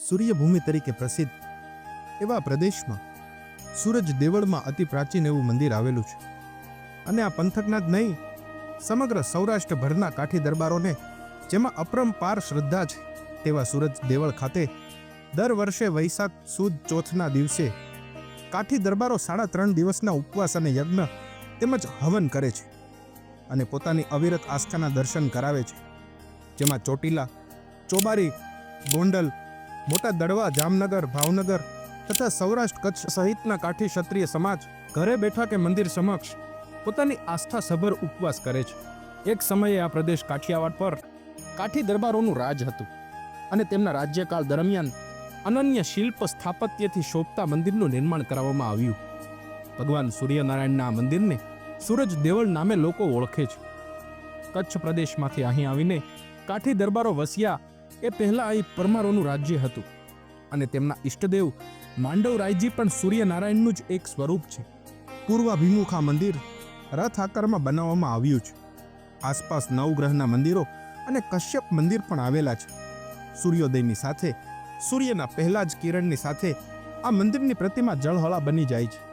સૂર્યભૂમિ તરીકે પ્રસિદ્ધ એવા પ્રદેશમાં સૂરજ દેવળમાં અતિ પ્રાચીન એવું મંદિર આવેલું છે અને આ પંથકના જ નહીં, સમગ્ર સૌરાષ્ટ્રભરના કાઠી દરબારોને જેમાં અપરંપાર શ્રદ્ધા છે તેવા સૂરજ દેવળ ખાતે દર વર્ષે વૈશાખ સુદ ચોથના દિવસે કાઠી દરબારો 3.5 દિવસના ઉપવાસ અને યજ્ઞ તેમજ હવન કરે છે અને પોતાની અવિરત આસ્થાના દર્શન કરાવે છે, જેમાં ચોટીલા, ચોબારી, ગોંડલ, મોટા દડવા, જામનગર, ભાવનગર તથા સૌરાષ્ટ્ર કચ્છ સહિતના કાઠી ક્ષત્રિય સમાજ ઘરે બેઠા કે મંદિર સમક્ષ પોતાની આસ્થાસભર ઉપવાસ કરે છે. એક સમયે આ પ્રદેશ કાઠિયાવાડ પર કાઠી દરબારોનું રાજ હતું અને તેમના રાજ્યકાળ દરમિયાન અનન્ય શિલ્પ સ્થાપત્યથી શોભતા મંદિરનું નિર્માણ કરાવવામાં આવ્યું. ભગવાન સૂર્યનારાયણના આ મંદિરને સૂરજ દેવળ નામે લોકો ઓળખે છે. કચ્છ પ્રદેશમાંથી અહીં આવીને કાઠી દરબારો વસ્યા એ પહેલા અહીં પરમારોનું રાજ્ય હતું અને તેમના ઈષ્ટદેવ માંડવરાયજી પણ સૂર્યનારાયણનું જ એક સ્વરૂપ છે. પૂર્વાભિમુખ આ મંદિર રથ આકારમાં બનાવવામાં આવ્યું છે. આસપાસ નવગ્રહના મંદિરો અને કશ્યપ મંદિર પણ આવેલા છે. સૂર્યોદયની સાથે, સૂર્યના પહેલા જ કિરણની સાથે આ મંદિરની પ્રતિમા જળહળા બની જાય છે.